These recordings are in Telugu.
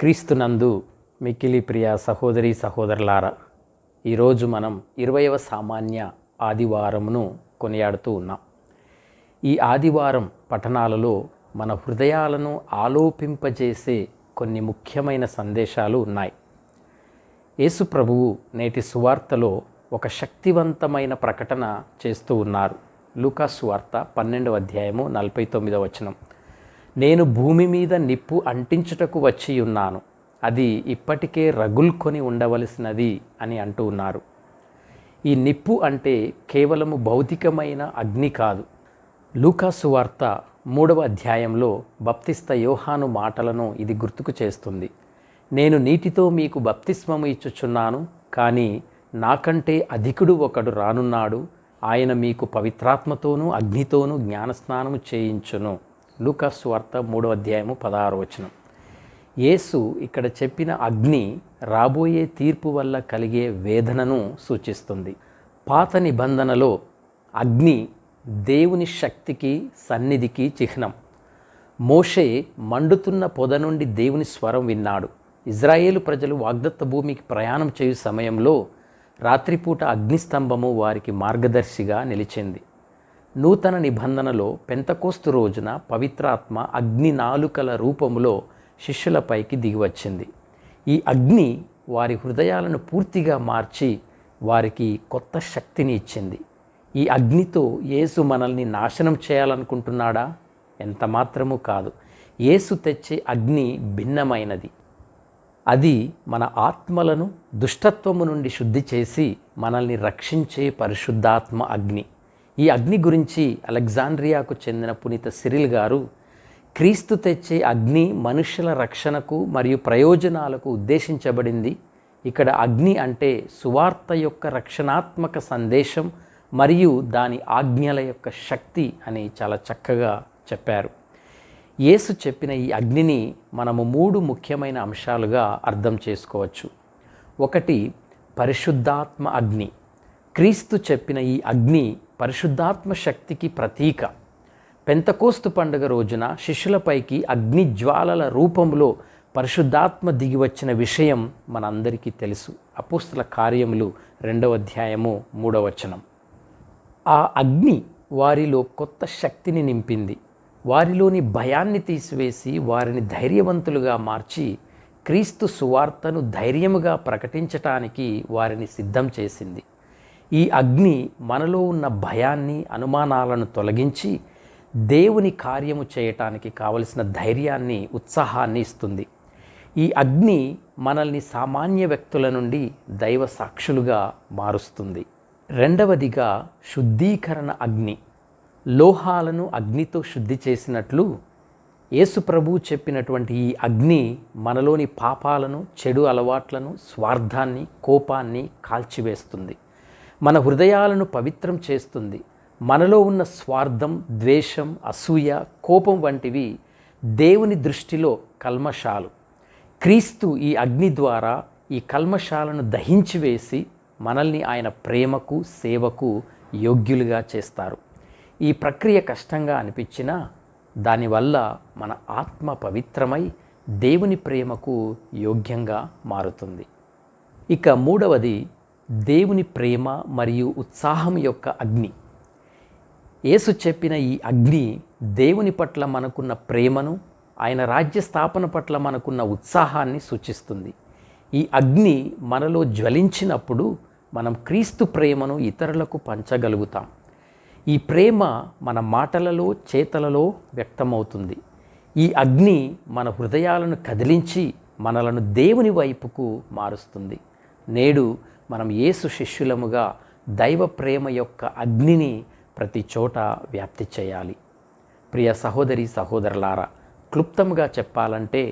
క్రీస్తునందు మిక్కిలి ప్రియ సహోదరి సహోదరులారా, ఈరోజు మనం 20వ సామాన్య ఆదివారమును కొనియాడుతూ ఉన్నాం. ఈ ఆదివారం పఠనాలలో మన హృదయాలను ఆలోపింపజేసే కొన్ని ముఖ్యమైన సందేశాలు ఉన్నాయి. యేసు ప్రభువు నేటి సువార్తలో ఒక శక్తివంతమైన ప్రకటన చేస్తూ ఉన్నారు. లూకా సువార్త 12వ అధ్యాయము 49వ వచనం. నేను భూమి మీద నిప్పు అంటించుటకు వచ్చి ఉన్నాను, అది ఇప్పటికే రగుల్కొని ఉండవలసినది అని అంటూ ఉన్నారు. ఈ నిప్పు అంటే కేవలము భౌతికమైన అగ్ని కాదు. లూకా సువార్త 3వ అధ్యాయంలో బప్తిస్త యోహాను మాటలను ఇది గుర్తుకు చేస్తుంది. నేను నీటితో మీకు బప్తిస్మము ఇచ్చుచున్నాను, కానీ నాకంటే అధికుడు ఒకడు రానున్నాడు, ఆయన మీకు పవిత్రాత్మతోనూ అగ్నితోనూ జ్ఞానస్నానము చేయించును. లూకా సువార్త 3వ అధ్యాయము 16వ వచనం. యేసు ఇక్కడ చెప్పిన అగ్ని రాబోయే తీర్పు వల్ల కలిగే వేదనను సూచిస్తుంది. పాత నిబంధనలో అగ్ని దేవుని శక్తికి, సన్నిధికి చిహ్నం. మోషే మండుతున్న పొద నుండి దేవుని స్వరం విన్నాడు. ఇజ్రాయేలు ప్రజలు వాగ్దత్త భూమికి ప్రయాణం చేయు సమయంలో రాత్రిపూట అగ్నిస్తంభము వారికి మార్గదర్శిగా నిలిచింది. నూతన నిబంధనలో పెంతకోస్తు రోజున పవిత్రాత్మ అగ్ని నాలుకల రూపములో శిష్యులపైకి దిగివచ్చింది. ఈ అగ్ని వారి హృదయాలను పూర్తిగా మార్చి వారికి కొత్త శక్తిని ఇచ్చింది. ఈ అగ్నితో యేసు మనల్ని నాశనం చేయాలనుకుంటున్నాడా? ఎంత మాత్రము కాదు. యేసు తెచ్చే అగ్ని భిన్నమైనది. అది మన ఆత్మలను దుష్టత్వము నుండి శుద్ధి చేసి మనల్ని రక్షించే పరిశుద్ధాత్మ అగ్ని. ఈ అగ్ని గురించి అలెగ్జాండ్రియాకు చెందిన పునీత సిరిల్ గారు, క్రీస్తు తెచ్చే అగ్ని మనుషుల రక్షణకు మరియు ప్రయోజనాలకు ఉద్దేశించబడింది. ఇక్కడ అగ్ని అంటే సువార్త యొక్క రక్షణాత్మక సందేశం మరియు దాని ఆజ్ఞల యొక్క శక్తి అని చాలా చక్కగా చెప్పారు. యేసు చెప్పిన ఈ అగ్నిని మనము 3 ముఖ్యమైన అంశాలుగా అర్థం చేసుకోవచ్చు. ఒకటి, పరిశుద్ధాత్మ అగ్ని. క్రీస్తు చెప్పిన ఈ అగ్ని పరిశుద్ధాత్మ శక్తికి ప్రతీక. పెంతకోస్తు పండుగ రోజున శిష్యులపైకి అగ్ని జ్వాలల రూపంలో పరిశుద్ధాత్మ దిగివచ్చిన విషయం మనందరికీ తెలుసు. అపోస్తల కార్యములు 2వ అధ్యాయము 3వ వచనం. ఆ అగ్ని వారిలో కొత్త శక్తిని నింపింది. వారిలోని భయాన్ని తీసివేసి వారిని ధైర్యవంతులుగా మార్చి క్రీస్తు సువార్తను ధైర్యముగా ప్రకటించటానికి వారిని సిద్ధం చేసింది. ఈ అగ్ని మనలో ఉన్న భయాన్ని, అనుమానాలను తొలగించి దేవుని కార్యము చేయటానికి కావలసిన ధైర్యాన్ని, ఉత్సాహాన్ని ఇస్తుంది. ఈ అగ్ని మనల్ని సామాన్య వ్యక్తుల నుండి దైవ సాక్షులుగా మారుస్తుంది. రెండవదిగా శుద్ధీకరణ అగ్ని. లోహాలను అగ్నితో శుద్ధి చేసినట్లు యేసు ప్రభువు చెప్పినటువంటి ఈ అగ్ని మనలోని పాపాలను, చెడు అలవాట్లను, స్వార్థాన్ని, కోపాన్ని కాల్చివేస్తుంది. మన హృదయాలను పవిత్రం చేస్తుంది. మనలో ఉన్న స్వార్థం, ద్వేషం, అసూయ, కోపం వంటివి దేవుని దృష్టిలో కల్మషాలు. క్రీస్తు ఈ అగ్ని ద్వారా ఈ కల్మషాలను దహించివేసి మనల్ని ఆయన ప్రేమకు, సేవకు యోగ్యులుగా చేస్తారు. ఈ ప్రక్రియ కష్టంగా అనిపించినా దానివల్ల మన ఆత్మ పవిత్రమై దేవుని ప్రేమకు యోగ్యంగా మారుతుంది. ఇక మూడవది, దేవుని ప్రేమ మరియు ఉత్సాహం యొక్క అగ్ని. యేసు చెప్పిన ఈ అగ్ని దేవుని పట్ల మనకున్న ప్రేమను, ఆయన రాజ్య స్థాపన పట్ల మనకున్న ఉత్సాహాన్ని సూచిస్తుంది. ఈ అగ్ని మనలో జ్వలించినప్పుడు మనం క్రీస్తు ప్రేమను ఇతరులకు పంచగలుగుతాం. ఈ ప్రేమ మన మాటలలో, చేతలలో వ్యక్తమవుతుంది. ఈ అగ్ని మన హృదయాలను కదిలించి మనలను దేవుని వైపుకు మారుస్తుంది. నేడు మనం యేసు శిష్యులముగా దైవ ప్రేమ యొక్క అగ్నిని ప్రతి చోట వ్యాప్తి చేయాలి. ప్రియ సహోదరి సహోదరులారా, క్లుప్తంగా చెప్పాలంటే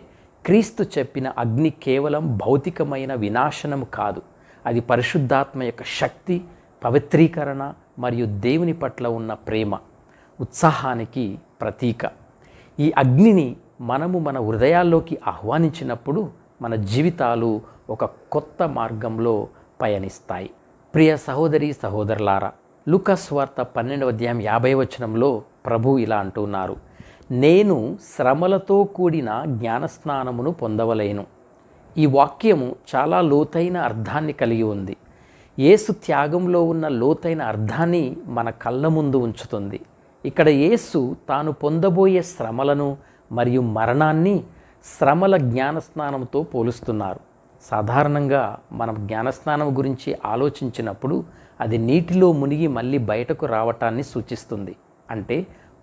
క్రీస్తు చెప్పిన అగ్ని కేవలం భౌతికమైన వినాశనము కాదు. అది పరిశుద్ధాత్మ యొక్క శక్తి, పవిత్రీకరణ మరియు దేవుని పట్ల ఉన్న ప్రేమ, ఉత్సాహానికి ప్రతీక. ఈ అగ్నిని మనము మన హృదయాల్లోకి ఆహ్వానించినప్పుడు మన జీవితాలు ఒక కొత్త మార్గంలో పయనిస్తాయి. ప్రియ సహోదరి సహోదరులారా, లూకా సువార్త 12వ అధ్యాయం 50వ వచనంలో ప్రభు ఇలా అంటున్నారు, నేను శ్రమలతో కూడిన జ్ఞానస్నానమును పొందవలేను, ఈ వాక్యము చాలా లోతైన అర్థాన్ని కలిగి ఉంది. యేసు త్యాగంలో ఉన్న లోతైన అర్థాన్ని మన కళ్ళ ముందు ఉంచుతుంది. ఇక్కడ యేసు తాను పొందబోయే శ్రమలను మరియు మరణాన్ని శ్రమల జ్ఞానస్నానంతో పోలుస్తున్నారు. సాధారణంగా మనం జ్ఞానస్నానం గురించి ఆలోచించినప్పుడు అది నీటిలో మునిగి మళ్ళీ బయటకు రావటాన్ని సూచిస్తుంది. అంటే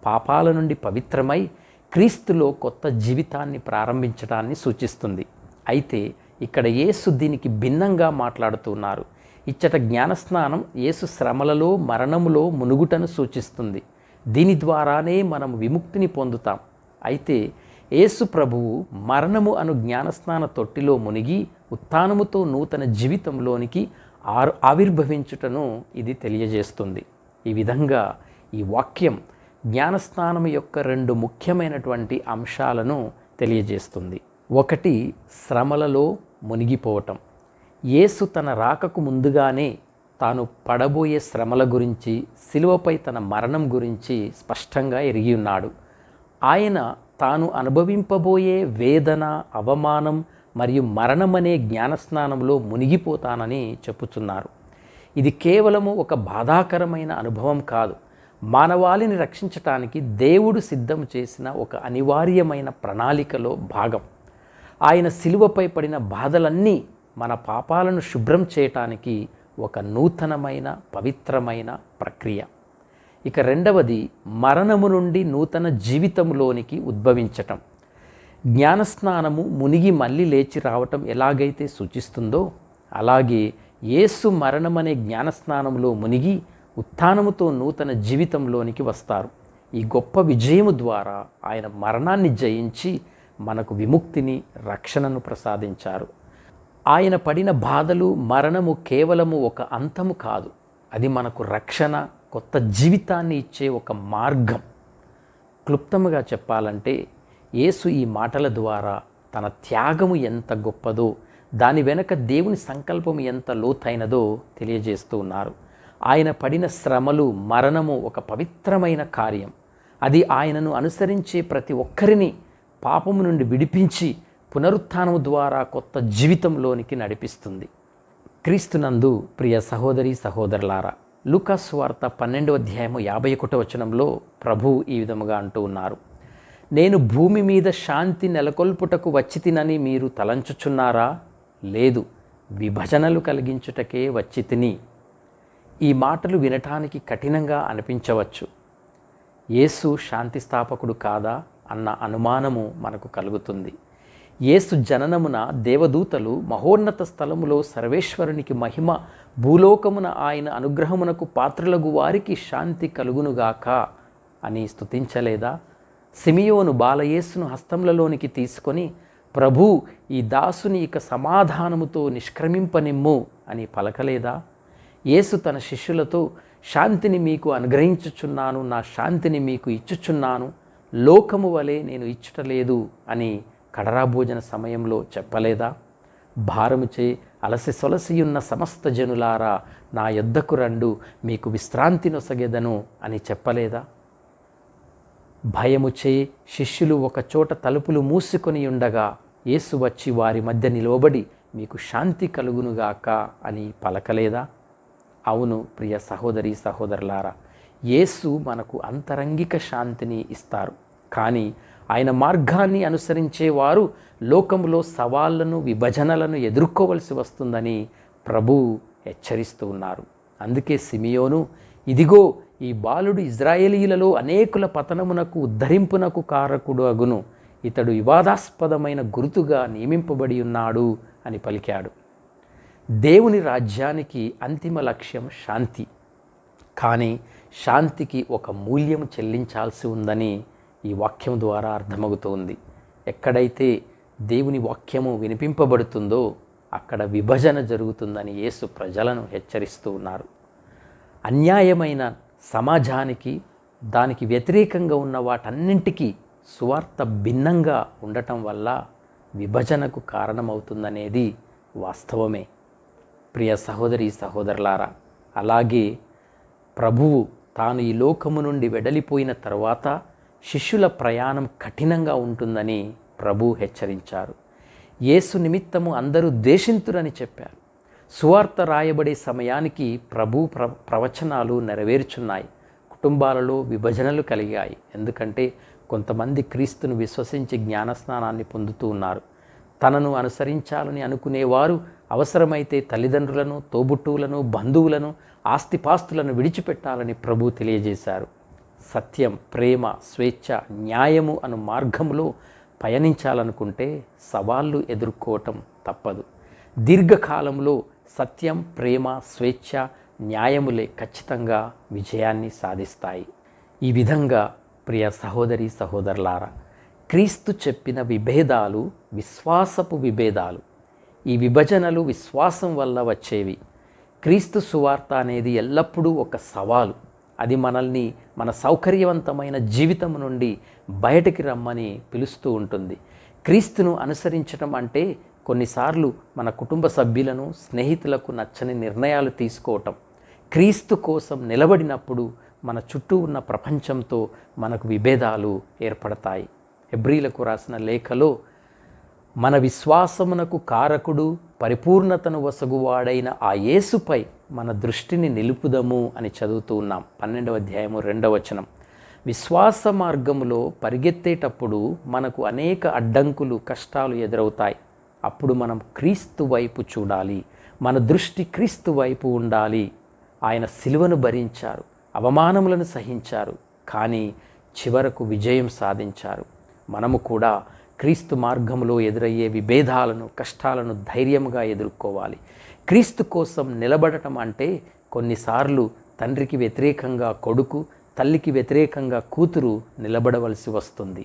పాపాల నుండి పవిత్రమై క్రీస్తులో కొత్త జీవితాన్ని ప్రారంభించడాన్ని సూచిస్తుంది. అయితే ఇక్కడ యేసు దీనికి భిన్నంగా మాట్లాడుతున్నారు. ఇచ్చట జ్ఞానస్నానం యేసు శ్రమలలో మరణములో మునుగుటను సూచిస్తుంది. దీని ద్వారానే మనం విముక్తిని పొందుతాం. అయితే యేసు ప్రభువు మరణము అను జ్ఞానస్నాన తొట్టిలో మునిగి ఉత్థానముతో నూతన జీవితంలోనికి ఆవిర్భవించుటను ఇది తెలియజేస్తుంది. ఈ విధంగా ఈ వాక్యం జ్ఞానస్నానం యొక్క 2 ముఖ్యమైనటువంటి అంశాలను తెలియజేస్తుంది. ఒకటి, శ్రమలలో మునిగిపోవటం. యేసు తన రాకకు ముందుగానే తాను పడబోయే శ్రమల గురించి, శిలువపై తన మరణం గురించి స్పష్టంగా ఎరిగి ఉన్నాడు. ఆయన తాను అనుభవింపబోయే వేదన, అవమానం మరియు మరణమనే జ్ఞానస్నానంలో మునిగిపోతానని చెప్పుచున్నారు. ఇది కేవలము ఒక బాధాకరమైన అనుభవం కాదు, మానవాళిని రక్షించటానికి దేవుడు సిద్ధం చేసిన ఒక అనివార్యమైన ప్రణాళికలో భాగం. ఆయన శిలువపై పడిన బాధలన్నీ మన పాపాలను శుభ్రం చేయటానికి ఒక నూతనమైన పవిత్రమైన ప్రక్రియ. ఇక రెండవది, మరణము నుండి నూతన జీవితంలోనికి ఉద్భవించటం. జ్ఞానస్నానము మునిగి మళ్ళీ లేచి రావటం ఎలాగైతే సూచిస్తుందో, అలాగే యేసు మరణమనే జ్ఞానస్నానంలో మునిగి ఉత్థానముతో నూతన జీవితంలోనికి వస్తారు. ఈ గొప్ప విజయము ద్వారా ఆయన మరణాన్ని జయించి మనకు విముక్తిని, రక్షణను ప్రసాదించారు. ఆయన పడిన బాధలు, మరణము కేవలము ఒక అంతము కాదు, అది మనకు రక్షణ, కొత్త జీవితాన్ని ఇచ్చే ఒక మార్గం. క్లుప్తముగా చెప్పాలంటే యేసు ఈ మాటల ద్వారా తన త్యాగము ఎంత గొప్పదో, దాని వెనక దేవుని సంకల్పం ఎంత లోతైనదో తెలియజేస్తూ ఉన్నారు. ఆయన పడిన శ్రమలు, మరణము ఒక పవిత్రమైన కార్యం. అది ఆయనను అనుసరించే ప్రతి ఒక్కరిని పాపము నుండి విడిపించి పునరుత్థానము ద్వారా కొత్త జీవితంలోనికి నడిపిస్తుంది. క్రీస్తునందు ప్రియ సహోదరి సహోదరులారా, లూకా సువార్త 12వ అధ్యాయము 51వ వచనంలో ప్రభువు ఈ విధముగా అంటూ ఉన్నారు, నేను భూమి మీద శాంతి నెలకొల్పుటకు వచ్చితినని మీరు తలంచుచున్నారా? లేదు, విభజనలు కలిగించుటకే వచ్చితిని. ఈ మాటలు వినటానికి కఠినంగా అనిపించవచ్చు. యేసు శాంతి స్థాపకుడు కాదా అన్న అనుమానము మనకు కలుగుతుంది. యేసు జననమున దేవదూతలు మహోన్నత స్థలములో సర్వేశ్వరునికి మహిమ, భూలోకమున ఆయన అనుగ్రహమునకు పాత్రులగు వారికి శాంతి కలుగునుగాక అని స్తుతించలేదా? సిమియోను బాలయేసును హస్తములలోనికి తీసుకొని, ప్రభూ, ఈ దాసుని ఇక సమాధానముతో నిష్క్రమింపనిమ్ము అని పలకలేదా? యేసు తన శిష్యులతో, శాంతిని మీకు అనుగ్రహించుచున్నాను, నా శాంతిని మీకు ఇచ్చుచున్నాను, లోకము వలె నేను ఇచ్చుటలేదు అని కడరా భోజన సమయంలో చెప్పలేదా? భారముచే అలసి సొలసియున్న సమస్త జనులారా, నా యొద్దకు రండు, మీకు విశ్రాంతి నొసగెదను అని చెప్పలేదా? భయముచే శిష్యులు ఒక చోట తలుపులు మూసుకొని ఉండగా యేసు వచ్చి వారి మధ్య నిలవబడి, మీకు శాంతి కలుగునుగాక అని పలకలేదా? అవును ప్రియ సహోదరి సహోదరులారా, యేసు మనకు అంతరంగిక శాంతిని ఇస్తారు. కానీ ఆయన మార్గాన్ని అనుసరించేవారు లోకంలో సవాళ్లను, విభజనలను ఎదుర్కోవలసి వస్తుందని ప్రభువు హెచ్చరిస్తూ ఉన్నారు. అందుకే సిమియోను, ఇదిగో ఈ బాలుడు ఇజ్రాయేలీయులలో అనేకుల పతనమునకు, ఉద్ధరింపునకు కారకుడు అగును, ఇతడు వివాదాస్పదమైన గుర్తుగా నియమింపబడి ఉన్నాడు అని పలికాడు. దేవుని రాజ్యానికి అంతిమ లక్ష్యం శాంతి. కానీ శాంతికి ఒక మూల్యం చెల్లించాల్సి ఉందని ఈ వాక్యం ద్వారా అర్థమవుతోంది. ఎక్కడైతే దేవుని వాక్యము వినిపింపబడుతుందో అక్కడ విభజన జరుగుతుందని యేసు ప్రజలను హెచ్చరిస్తూ ఉన్నారు. అన్యాయమైన సమాజానికి, దానికి వ్యతిరేకంగా ఉన్న వాటన్నింటికీ సువార్త భిన్నంగా ఉండటం వల్ల విభజనకు కారణమవుతుందనేది వాస్తవమే. ప్రియ సహోదరి సహోదరులారా, అలాగే ప్రభువు తాను ఈ లోకము నుండి వెడలిపోయిన తర్వాత శిష్యుల ప్రయాణం కఠినంగా ఉంటుందని ప్రభు హెచ్చరించారు. యేసు నిమిత్తము అందరూ దేశింతురని చెప్పారు. సువార్త రాయబడే సమయానికి ప్రవచనాలు నెరవేర్చున్నాయి. కుటుంబాలలో విభజనలు కలిగాయి. ఎందుకంటే కొంతమంది క్రీస్తును విశ్వసించి జ్ఞానస్నానాన్ని పొందుతూ ఉన్నారు. తనను అనుసరించాలని అనుకునేవారు అవసరమైతే తల్లిదండ్రులను, తోబుట్టువులను, బంధువులను, ఆస్తిపాస్తులను విడిచిపెట్టాలని ప్రభు తెలియజేశారు. సత్యం, ప్రేమ, స్వేచ్ఛ, న్యాయము అను మార్గంలో పయనించాలనుకుంటే సవాళ్ళు ఎదుర్కోవటం తప్పదు. దీర్ఘకాలంలో సత్యం, ప్రేమ, స్వేచ్ఛ, న్యాయములే ఖచ్చితంగా విజయాన్ని సాధిస్తాయి. ఈ విధంగా ప్రియ సహోదరి సహోదరులారా, క్రీస్తు చెప్పిన విభేదాలు విశ్వాసపు విభేదాలు. ఈ విభజనలు విశ్వాసం వల్ల వచ్చేవి. క్రీస్తు సువార్త అనేది ఎల్లప్పుడూ ఒక సవాలు. అది మనల్ని మన సౌకర్యవంతమైన జీవితం నుండి బయటికి రమ్మని పిలుస్తూ ఉంటుంది. క్రీస్తును అనుసరించడం అంటే కొన్నిసార్లు మన కుటుంబ సభ్యులను, స్నేహితులకు నచ్చని నిర్ణయాలు తీసుకోవటం. క్రీస్తు కోసం నిలబడినప్పుడు మన చుట్టూ ఉన్న ప్రపంచంతో మనకు విభేదాలు ఏర్పడతాయి. హెబ్రీలకు రాసిన లేఖలో మన విశ్వాసమునకు కారకుడు, పరిపూర్ణతను వసగువాడైన ఆ యేసుపై మన దృష్టిని నిలుపుదము అని చదువుతూ ఉన్నాం. 12వ అధ్యాయము 2వ వచనం. విశ్వాస మార్గములో పరిగెత్తేటప్పుడు మనకు అనేక అడ్డంకులు, కష్టాలు ఎదురవుతాయి. అప్పుడు మనం క్రీస్తు వైపు చూడాలి. మన దృష్టి క్రీస్తు వైపు ఉండాలి. ఆయన సిలువను భరించారు, అవమానములను సహించారు, కానీ చివరకు విజయం సాధించారు. మనము కూడా క్రీస్తు మార్గంలో ఎదురయ్యే విభేదాలను, కష్టాలను ధైర్యంగా ఎదుర్కోవాలి. క్రీస్తు కోసం నిలబడటం అంటే కొన్నిసార్లు తండ్రికి వ్యతిరేకంగా కొడుకు, తల్లికి వ్యతిరేకంగా కూతురు నిలబడవలసి వస్తుంది.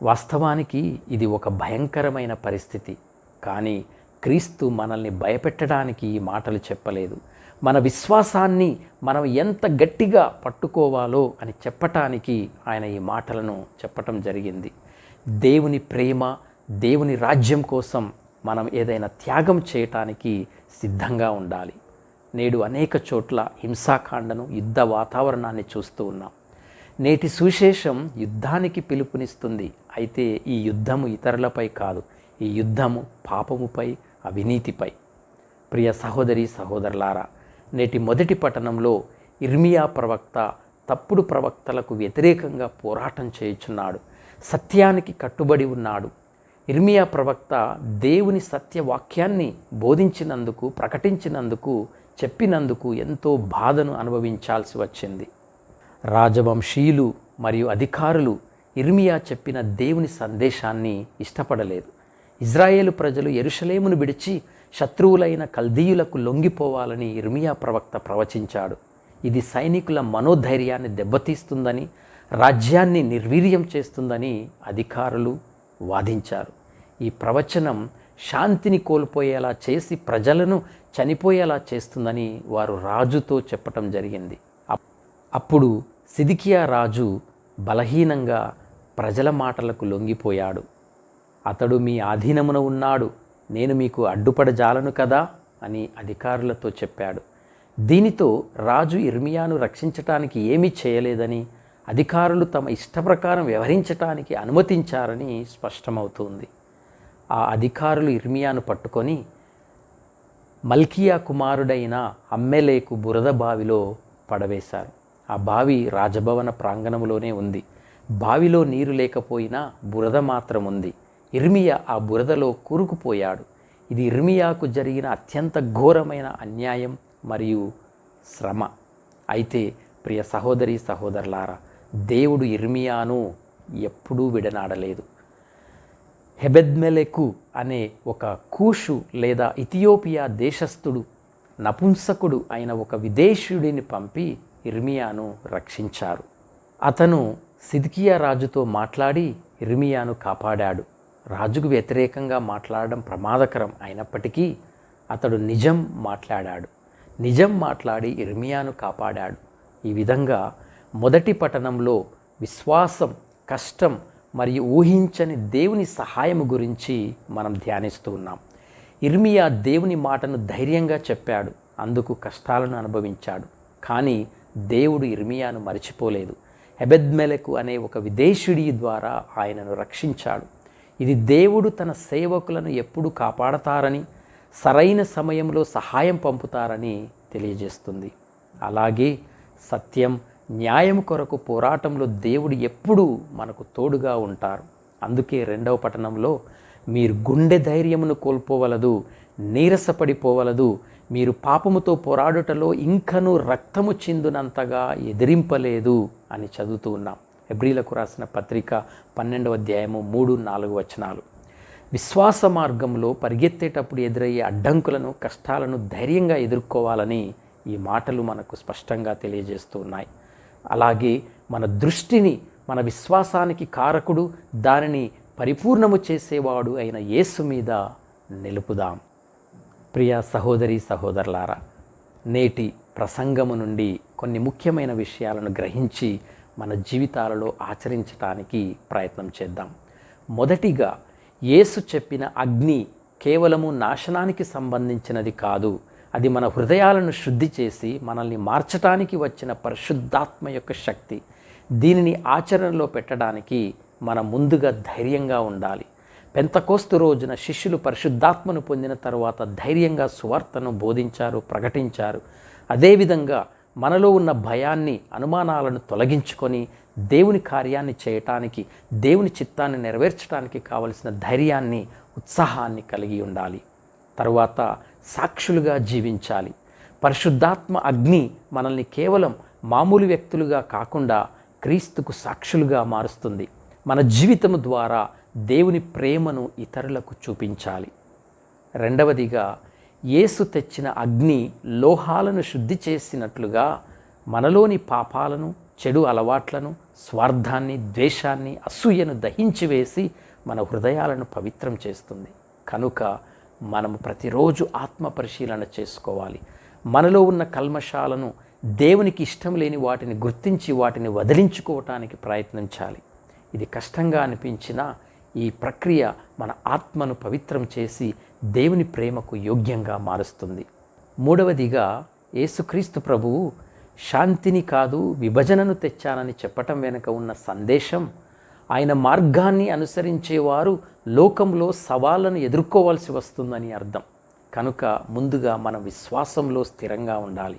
వాస్తవానికి ఇది ఒక భయంకరమైన పరిస్థితి. కానీ క్రీస్తు మనల్ని భయపెట్టడానికి ఈ మాటలు చెప్పలేదు. మన విశ్వాసాన్ని మనం ఎంత గట్టిగా పట్టుకోవాలో అని చెప్పటానికి ఆయన ఈ మాటలను చెప్పటం జరిగింది. దేవుని ప్రేమ, దేవుని రాజ్యం కోసం మనం ఏదైనా త్యాగం చేయటానికి సిద్ధంగా ఉండాలి. నేడు అనేక చోట్ల హింసాకాండను, యుద్ధ వాతావరణాన్ని చూస్తూ ఉన్నాం. నేటి సువిశేషం యుద్ధానికి పిలుపునిస్తుంది. అయితే ఈ యుద్ధము ఇతరులపై కాదు, ఈ యుద్ధము పాపముపై, అవినీతిపై. ప్రియ సహోదరి సహోదరులారా, నేటి మొదటి పట్టణంలో ఇర్మియా ప్రవక్త తప్పుడు ప్రవక్తలకు వ్యతిరేకంగా పోరాటం చేయుచున్నాడు. సత్యానికి కట్టుబడి ఉన్నాడు. ఇర్మియా ప్రవక్త దేవుని సత్యవాక్యాన్ని బోధించినందుకు, ప్రకటించినందుకు, చెప్పినందుకు ఎంతో బాధను అనుభవించాల్సి వచ్చింది. రాజవంశీయులు మరియు అధికారులు ఇర్మియా చెప్పిన దేవుని సందేశాన్ని ఇష్టపడలేదు. ఇజ్రాయేలు ప్రజలు యెరూషలేమును విడిచి శత్రువులైన కల్దీయులకు లొంగిపోవాలని ఇర్మియా ప్రవక్త ప్రవచించాడు. ఇది సైనికుల మనోధైర్యాన్ని దెబ్బతీస్తుందని, రాజ్యాన్ని నిర్వీర్యం చేస్తుందని అధికారులు వాదించారు. ఈ ప్రవచనం శాంతిని కోల్పోయేలా చేసి ప్రజలను చనిపోయేలా చేస్తుందని వారు రాజుతో చెప్పటం జరిగింది. అప్పుడు సిద్కియా రాజు బలహీనంగా ప్రజల మాటలకు లొంగిపోయాడు. అతడు మీ ఆధీనమున ఉన్నాడు, నేను మీకు అడ్డుపడజాలను కదా అని అధికారులతో చెప్పాడు. దీనితో రాజు ఇర్మియాను రక్షించటానికి ఏమీ చేయలేదని, అధికారులు తమ ఇష్టప్రకారం వ్యవహరించటానికి అనుమతించారని స్పష్టమవుతుంది. ఆ అధికారులు ఇర్మియాను పట్టుకొని మల్కియా కుమారుడైన అమ్మెలేకు బురద బావిలో పడవేశారు. ఆ బావి రాజభవన ప్రాంగణంలోనే ఉంది. బావిలో నీరు లేకపోయినా బురద మాత్రం ఉంది. ఇర్మియా ఆ బురదలో కూరుకుపోయాడు. ఇది ఇర్మియాకు జరిగిన అత్యంత ఘోరమైన అన్యాయం మరియు శ్రమ. అయితే ప్రియ సహోదరి సహోదరులారా, దేవుడు ఇర్మియాను ఎప్పుడూ విడనాడలేదు. హెబెద్మెలెకు అనే ఒక కూషు లేదా ఇథియోపియా దేశస్థుడు, నపుంసకుడు అయిన ఒక విదేశీయుడిని పంపి ఇర్మియాను రక్షించారు. అతను సిద్కియా రాజుతో మాట్లాడి ఇర్మియాను కాపాడాడు. రాజుకు వ్యతిరేకంగా మాట్లాడడం ప్రమాదకరం అయినప్పటికీ అతడు నిజం మాట్లాడాడు. నిజం మాట్లాడి ఇర్మియాను కాపాడాడు. ఈ విధంగా మొదటి పట్టణంలో విశ్వాసం, కష్టం మరియు ఊహించని దేవుని సహాయం గురించి మనం ధ్యానిస్తూ ఉన్నాం. ఇర్మియా దేవుని మాటను ధైర్యంగా చెప్పాడు, అందుకు కష్టాలను అనుభవించాడు. కానీ దేవుడు ఇర్మియాను మరిచిపోలేదు. హెబెద్మెలెకు అనే ఒక విదేశీయుడి ద్వారా ఆయనను రక్షించాడు. ఇది దేవుడు తన సేవకులను ఎప్పుడు కాపాడతారని, సరైన సమయంలో సహాయం పంపుతారని తెలియజేస్తుంది. అలాగే సత్యం, న్యాయం కొరకు పోరాటంలో దేవుడు ఎప్పుడూ మనకు తోడుగా ఉంటారు. అందుకే 2వ పట్టణంలో, మీరు గుండె ధైర్యమును కోల్పోవలదు, నీరసపడిపోవలదు, మీరు పాపముతో పోరాడుటలో ఇంకనూ రక్తము చిందునంతగా ఎదిరింపలేదు అని చదువుతూ ఉన్నాం. హెబ్రీలకు రాసిన పత్రిక 12వ అధ్యాయము 3-4 వచనాలు. విశ్వాస మార్గంలో పరిగెత్తేటప్పుడు ఎదురయ్యే అడ్డంకులను, కష్టాలను ధైర్యంగా ఎదుర్కోవాలని ఈ మాటలు మనకు స్పష్టంగా తెలియజేస్తూ ఉన్నాయి. అలాగే మన దృష్టిని మన విశ్వాసానికి కారకుడు, దానిని పరిపూర్ణము చేసేవాడు అయిన యేసు మీద నిలుపుదాం. ప్రియ సహోదరి సహోదరులారా, నేటి ప్రసంగము నుండి కొన్ని ముఖ్యమైన విషయాలను గ్రహించి మన జీవితాలలో ఆచరించటానికి ప్రయత్నం చేద్దాం. మొదటిగా, యేసు చెప్పిన అగ్ని కేవలము నాశనానికి సంబంధించినది కాదు. అది మన హృదయాలను శుద్ధి చేసి మనల్ని మార్చటానికి వచ్చిన పరిశుద్ధాత్మ యొక్క శక్తి. దీనిని ఆచరణలో పెట్టడానికి మనం ముందుగా ధైర్యంగా ఉండాలి. పెంతకోస్తు రోజున శిష్యులు పరిశుద్ధాత్మను పొందిన తరువాత ధైర్యంగా సువార్తను బోధించారు, ప్రకటించారు. అదేవిధంగా మనలో ఉన్న భయాన్ని, అనుమానాలను తొలగించుకొని దేవుని కార్యాన్ని చేయటానికి, దేవుని చిత్తాన్ని నెరవేర్చడానికి కావలసిన ధైర్యాన్ని, ఉత్సాహాన్ని కలిగి ఉండాలి. తరువాత సాక్షులుగా జీవించాలి. పరిశుద్ధాత్మ అగ్ని మనల్ని కేవలం మామూలు వ్యక్తులుగా కాకుండా క్రీస్తుకు సాక్షులుగా మారుస్తుంది. మన జీవితం ద్వారా దేవుని ప్రేమను ఇతరులకు చూపించాలి. రెండవదిగా, యేసు తెచ్చిన అగ్ని లోహాలను శుద్ధి చేసినట్లుగా మనలోని పాపాలను, చెడు అలవాట్లను, స్వార్థాన్ని, ద్వేషాన్ని, అసూయను దహించివేసి మన హృదయాలను పవిత్రం చేస్తుంది. కనుక మనము ప్రతిరోజు ఆత్మ పరిశీలన చేసుకోవాలి. మనలో ఉన్న కల్మషాలను, దేవునికి ఇష్టం లేని వాటిని గుర్తించి వాటిని వదిలించుకోవటానికి ప్రయత్నించాలి. ఇది కష్టంగా అనిపించినా ఈ ప్రక్రియ మన ఆత్మను పవిత్రం చేసి దేవుని ప్రేమకు యోగ్యంగా మారుస్తుంది. మూడవదిగా, యేసుక్రీస్తు ప్రభువు శాంతిని కాదు విభజనను తెచ్చానని చెప్పటం వెనుక ఉన్న సందేశం, ఆయన మార్గాన్ని అనుసరించేవారు లోకంలో సవాళ్లను ఎదుర్కోవాల్సి వస్తుందని అర్థం. కనుక ముందుగా మనం విశ్వాసంలో స్థిరంగా ఉండాలి.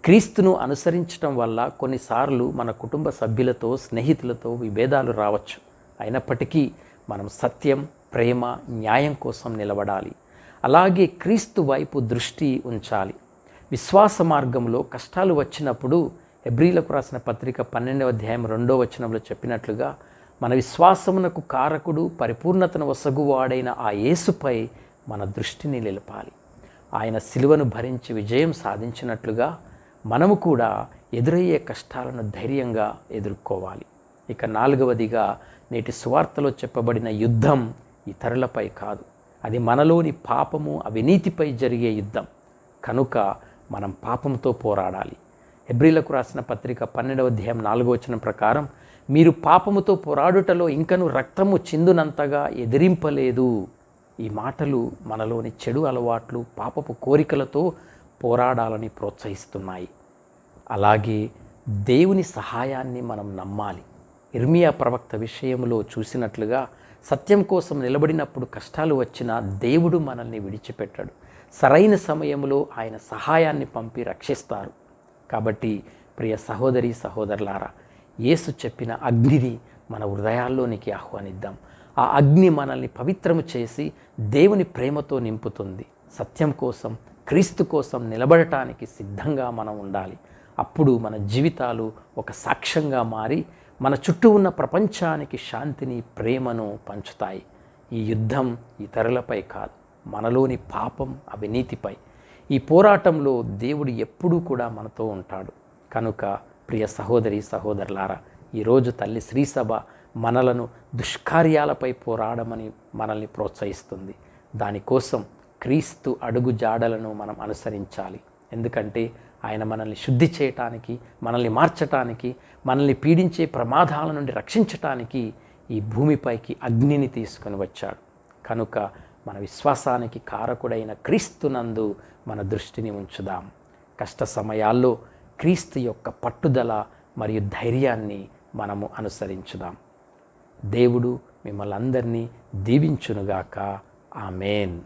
క్రీస్తును అనుసరించటం వల్ల కొన్నిసార్లు మన కుటుంబ సభ్యులతో, స్నేహితులతో విభేదాలు రావచ్చు. అయినప్పటికీ మనం సత్యం, ప్రేమ, న్యాయం కోసం నిలబడాలి. అలాగే క్రీస్తు వైపు దృష్టి ఉంచాలి. విశ్వాస మార్గంలో కష్టాలు వచ్చినప్పుడు హెబ్రీలకు రాసిన పత్రిక 12వ అధ్యాయం 2వ వచనంలో చెప్పినట్లుగా, మన విశ్వాసమునకు కారకుడు, పరిపూర్ణతను వసగువాడైన ఆ యేసుపై మన దృష్టిని నిలపాలి. ఆయన సిలువను భరించి విజయం సాధించినట్లుగా మనము కూడా ఎదురయ్యే కష్టాలను ధైర్యంగా ఎదుర్కోవాలి. ఇక నాలుగవదిగా, నేటి సువార్తలో చెప్పబడిన యుద్ధం ఇతరులపై కాదు, అది మనలోని పాపము, అవినీతిపై జరిగే యుద్ధం. కనుక మనం పాపంతో పోరాడాలి. హెబ్రీలకు రాసిన పత్రిక 12వ అధ్యాయం 4వ వచనం ప్రకారం, మీరు పాపముతో పోరాడుటలో ఇంకను రక్తము చిందునంతగా ఎదిరింపలేదు. ఈ మాటలు మనలోని చెడు అలవాట్లు, పాపపు కోరికలతో పోరాడాలని ప్రోత్సహిస్తున్నాయి. అలాగే దేవుని సహాయాన్ని మనం నమ్మాలి. ఇర్మియా ప్రవక్త విషయంలో చూసినట్లుగా, సత్యం కోసం నిలబడినప్పుడు కష్టాలు వచ్చినా దేవుడు మనల్ని విడిచిపెట్టాడు. సరైన సమయంలో ఆయన సహాయాన్ని పంపి రక్షిస్తారు. కాబట్టి ప్రియ సహోదరి సహోదరులారా, యేసు చెప్పిన అగ్నిని మన హృదయాల్లోనికి ఆహ్వానిద్దాం. ఆ అగ్ని మనల్ని పవిత్రము చేసి దేవుని ప్రేమతో నింపుతుంది. సత్యం కోసం, క్రీస్తు కోసం నిలబడటానికి సిద్ధంగా మనం ఉండాలి. అప్పుడు మన జీవితాలు ఒక సాక్ష్యంగా మారి మన చుట్టూ ఉన్న ప్రపంచానికి శాంతిని, ప్రేమను పంచుతాయి. ఈ యుద్ధం ఇతరులపై కాదు, మనలోని పాపం, అవినీతిపై. ఈ పోరాటంలో దేవుడు ఎప్పుడూ కూడా మనతో ఉంటాడు. కనుక ప్రియ సహోదరి సహోదరులారా, ఈరోజు తల్లి శ్రీసభ మనలను దుష్కార్యాలపై పోరాడమని మనల్ని ప్రోత్సహిస్తుంది. దానికోసం క్రీస్తు అడుగు జాడలను మనం అనుసరించాలి. ఎందుకంటే ఆయన మనల్ని శుద్ధి చేయటానికి, మనల్ని మార్చటానికి, మనల్ని పీడించే ప్రమాదాల నుండి రక్షించటానికి ఈ భూమిపైకి అగ్నిని తీసుకొని వచ్చాడు. కనుక మన విశ్వాసానికి కారకుడైన క్రీస్తునందు మన దృష్టిని ఉంచుదాం. కష్ట సమయాల్లో క్రీస్తు యొక్క పట్టుదల మరియు ధైర్యాన్ని మనము అనుసరించుదాం. దేవుడు మిమ్మల్ని అందరినీ దీవించునుగాక. ఆమేన్.